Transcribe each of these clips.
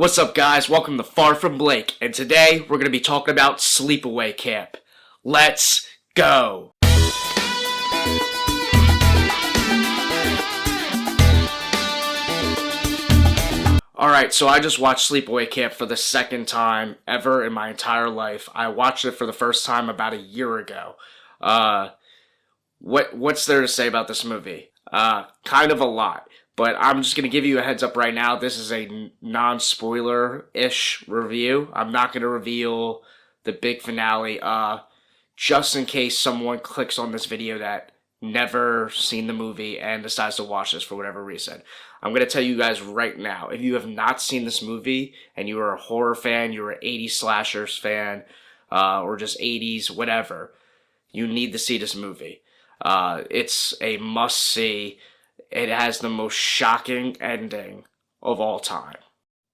What's up, guys? Welcome to Far From Blake, and today we're going to be talking about Sleepaway Camp. Let's go! Alright, so I just watched Sleepaway Camp for the second time ever in my entire life. I watched it for the first time about a year ago. What's there to say about this movie? Kind of a lot. But I'm just going to give you a heads up right now. This is a non-spoiler-ish review. I'm not going to reveal the big finale, just in case someone clicks on this video that never seen the movie and decides to watch this for whatever reason. I'm going to tell you guys right now, if you have not seen this movie and you are a horror fan, you're an 80s slashers fan, or just 80s, whatever, you need to see this movie. It's a must-see. It has the most shocking ending of all time.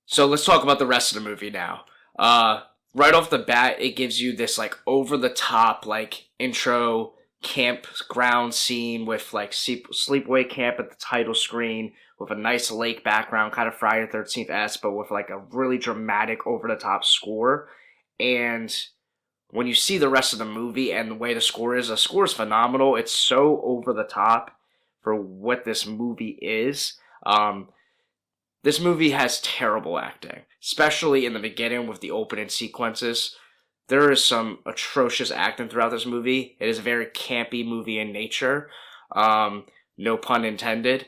So let's talk about the rest of the movie now. Right off the bat, it gives you this like over-the-top like intro campground scene with like Sleepaway Camp at the title screen with a nice lake background, kind of Friday the 13th-esque, but with like a really dramatic over-the-top score. And when you see the rest of the movie and the way the score is phenomenal. It's so over-the-top for what this movie is. This movie has terrible acting, especially in the beginning with the opening sequences. There is some atrocious acting throughout this movie. It is a very campy movie in nature, no pun intended,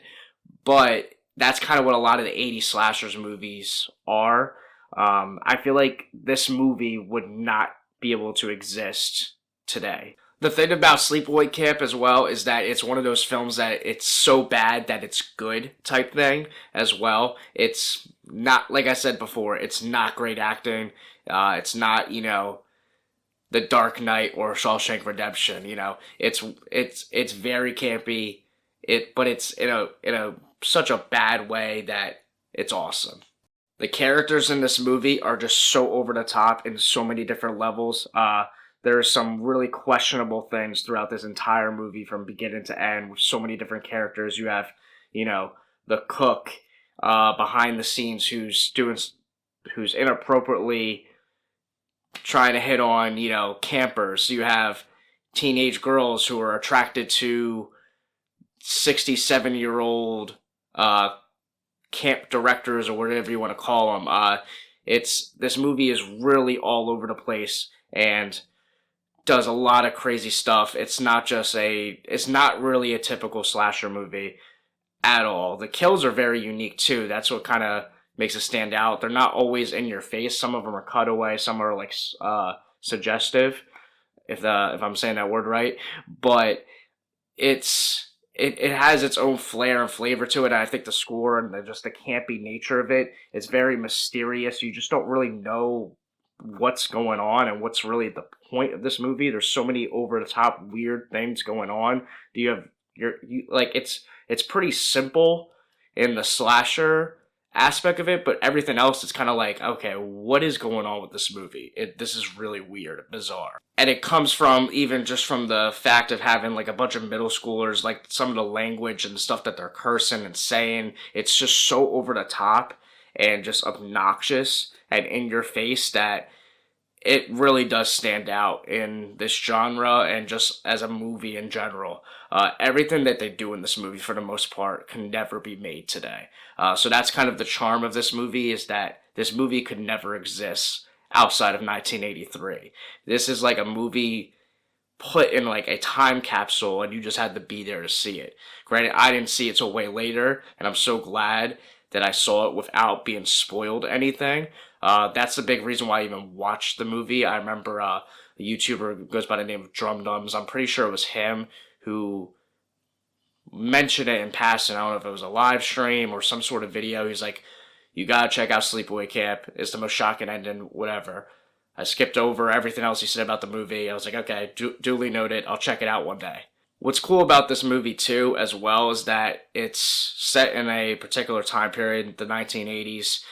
but that's kind of what a lot of the 80s slashers movies are. I feel like this movie would not be able to exist today. The thing about Sleepaway Camp as well is that it's one of those films that it's so bad that it's good type thing as well. It's not, like I said before, it's not great acting. It's not, The Dark Knight or Shawshank Redemption. It's very campy. But it's in a such a bad way that it's awesome. The characters in this movie are just so over the top in so many different levels. There are some really questionable things throughout this entire movie from beginning to end with so many different characters. You have, the cook behind the scenes who's inappropriately trying to hit on, campers. You have teenage girls who are attracted to 67-year-old camp directors or whatever you want to call them. This movie is really all over the place and does a lot of crazy stuff. It's not really a typical slasher movie at all. The kills are very unique too. That's what kind of makes it stand out. They're not always in your face. Some of them are cutaway. Some are like suggestive, if I'm saying that word right. But it has its own flair and flavor to it. And I think the score and just the campy nature of it is very mysterious. You just don't really know what's going on and what's really the point of this movie. There's so many over-the-top weird things going on. It's pretty simple in the slasher aspect of it, but everything else is kind of like, okay, what is going on with this movie? This is really weird, bizarre. And it comes from even just from the fact of having like a bunch of middle schoolers, like some of the language and stuff that they're cursing and saying. It's just so over the top and just obnoxious and in your face that it really does stand out in this genre and just as a movie in general. Everything that they do in this movie, for the most part, can never be made today. So that's kind of the charm of this movie, is that this movie could never exist outside of 1983. This is like a movie put in like a time capsule and you just had to be there to see it. Granted, I didn't see it till way later, and I'm so glad that I saw it without being spoiled anything. That's the big reason why I even watched the movie. I remember a YouTuber who goes by the name of Drum Dums. I'm pretty sure it was him who mentioned it in passing. I don't know if it was a live stream or some sort of video. He's like, you gotta check out Sleepaway Camp. It's the most shocking ending, whatever. I skipped over everything else he said about the movie. I was like, okay, duly noted. I'll check it out one day. What's cool about this movie, too, as well, is that it's set in a particular time period, the 1980s.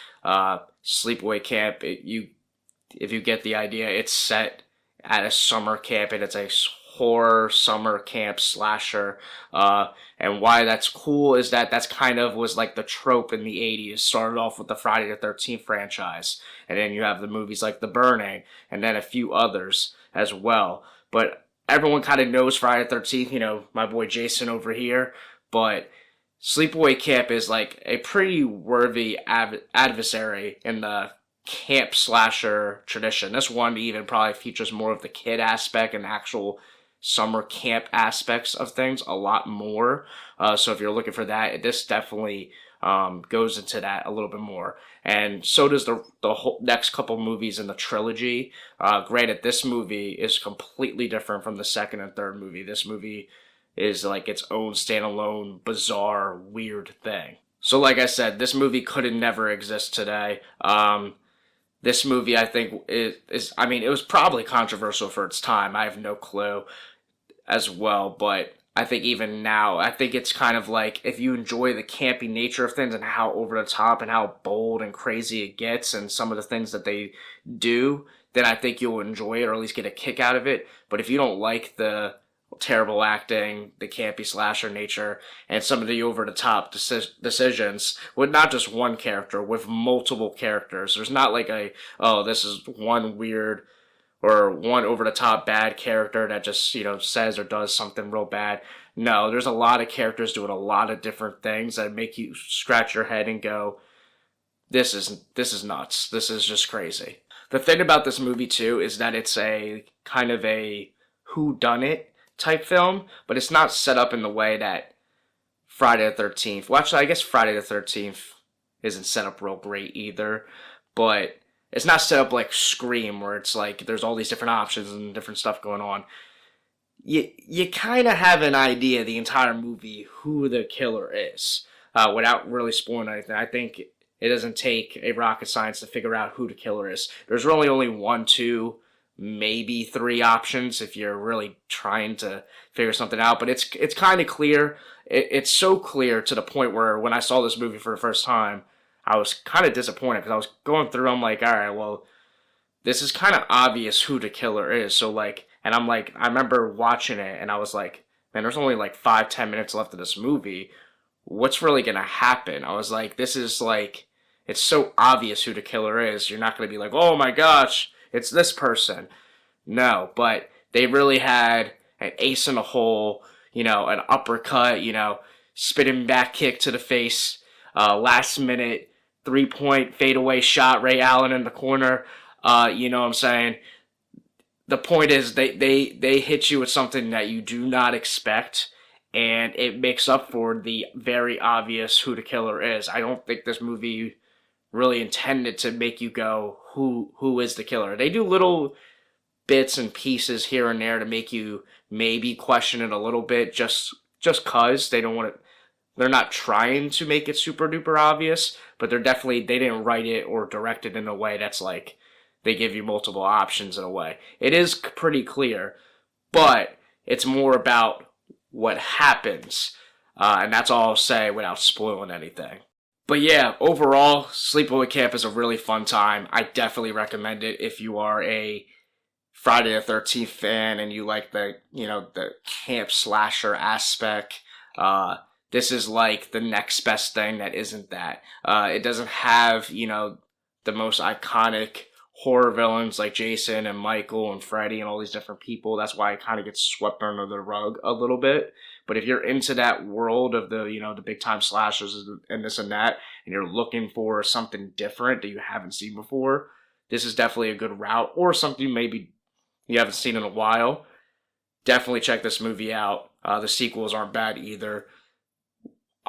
Sleepaway Camp, if you get the idea, it's set at a summer camp, and it's a horror summer camp slasher. And why that's cool is that that's kind of was like the trope in the 80s. Started off with the Friday the 13th franchise, and then you have the movies like The Burning, and then a few others as well. But everyone kind of knows Friday the 13th, you know, my boy Jason over here, but Sleepaway Camp is like a pretty worthy adversary in the camp slasher tradition. This one even probably features more of the kid aspect and actual summer camp aspects of things a lot more. So if you're looking for that, this definitely goes into that a little bit more. And so does the whole next couple movies in the trilogy. Granted, this movie is completely different from the second and third movie. This movie is like its own standalone, bizarre, weird thing. So like I said, this movie could have never exist today. This movie, I think, is I mean, it was probably controversial for its time. I have no clue as well, but I think even now, I think it's kind of like, if you enjoy the campy nature of things and how over the top and how bold and crazy it gets and some of the things that they do, then I think you'll enjoy it or at least get a kick out of it. But if you don't like the terrible acting, the campy slasher nature, and some of the over-the-top decisions with not just one character, with multiple characters. There's not like this is one weird or one over-the-top bad character that just, you know, says or does something real bad. No, there's a lot of characters doing a lot of different things that make you scratch your head and go, this is nuts. This is just crazy. The thing about this movie, too, is that it's a kind of a whodunit type film, but it's not set up in the way that Friday the 13th. Well, actually, I guess Friday the 13th isn't set up real great either, but it's not set up like Scream, where it's like there's all these different options and different stuff going on. You kind of have an idea the entire movie who the killer is, without really spoiling anything. I think it doesn't take a rocket science to figure out who the killer is. There's really only one, two, maybe three options if you're really trying to figure something out, but it's kind of clear. It's so clear to the point where when I saw this movie for the first time, I was kind of disappointed because I was going through, I'm like, all right, well, this is kind of obvious who the killer is. So like, and I'm like, I remember watching it and I was like, man, there's only like 5-10 minutes left of this movie. What's really going to happen? I was like, this is like, it's so obvious who the killer is. You're not going to be like, oh my gosh, it's this person. No, but they really had an ace in the hole, you know, an uppercut, you know, spinning back kick to the face, last minute 3-point fadeaway shot, Ray Allen in the corner. You know what I'm saying? The point is they hit you with something that you do not expect, and it makes up for the very obvious who the killer is. I don't think this movie really intended to make you go, who is the killer? They do little bits and pieces here and there to make you maybe question it a little bit, just cause they don't want it. They're not trying to make it super duper obvious, but they didn't write it or direct it in a way that's like they give you multiple options in a way. It is pretty clear, but it's more about what happens, and that's all I'll say without spoiling anything. But yeah, overall, Sleepaway Camp is a really fun time. I definitely recommend it if you are a Friday the 13th fan and you like the camp slasher aspect. This is like the next best thing that isn't that. It doesn't have, the most iconic horror villains like Jason and Michael and Freddy and all these different people. That's why it kind of gets swept under the rug a little bit. But if you're into that world of the big time slashers and this and that, and you're looking for something different that you haven't seen before, this is definitely a good route, or something maybe you haven't seen in a while. Definitely check this movie out. The sequels aren't bad either.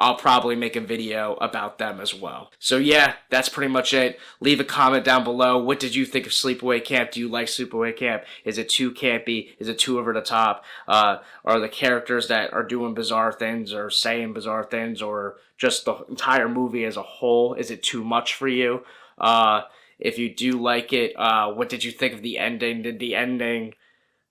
I'll probably make a video about them as well. So yeah, that's pretty much it. Leave a comment down below. What did you think of Sleepaway Camp? Do you like Sleepaway Camp? Is it too campy? Is it too over the top? Are the characters that are doing bizarre things or saying bizarre things, or just the entire movie as a whole, is it too much for you? If you do like it, what did you think of the ending? Did the ending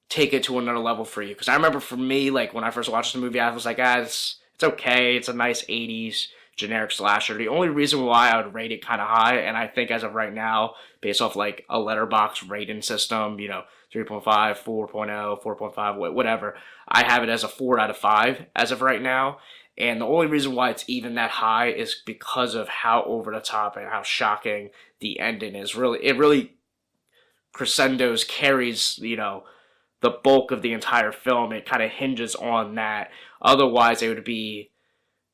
take it to another level for you? Because I remember for me, like when I first watched the movie, I was like, it's okay. It's a nice 80s generic slasher. The only reason why I would rate it kind of high, and I think as of right now, based off like a letterbox rating system, 3.5, 4.0, 4.5, whatever, I have it as a 4 out of 5 as of right now. And the only reason why it's even that high is because of how over the top and how shocking the ending is. It really crescendos, carries, the bulk of the entire film. It kind of hinges on that. Otherwise, it would be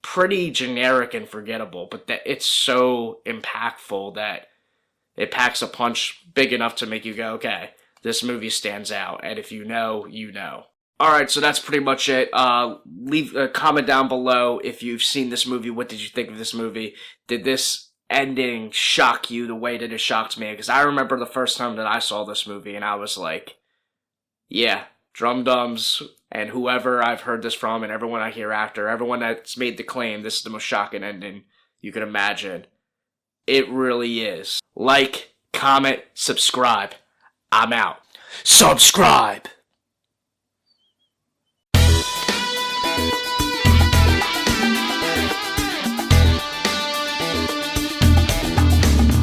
pretty generic and forgettable. But that it's so impactful that it packs a punch big enough to make you go, okay, this movie stands out. And if you know, you know. Alright, so that's pretty much it. Leave a comment down below if you've seen this movie. What did you think of this movie? Did this ending shock you the way that it shocked me? Because I remember the first time that I saw this movie and I was like, yeah, drum-dums, and whoever I've heard this from and everyone I hear after, everyone that's made the claim this is the most shocking ending you could imagine. It really is. Like, comment, subscribe. I'm out. Subscribe!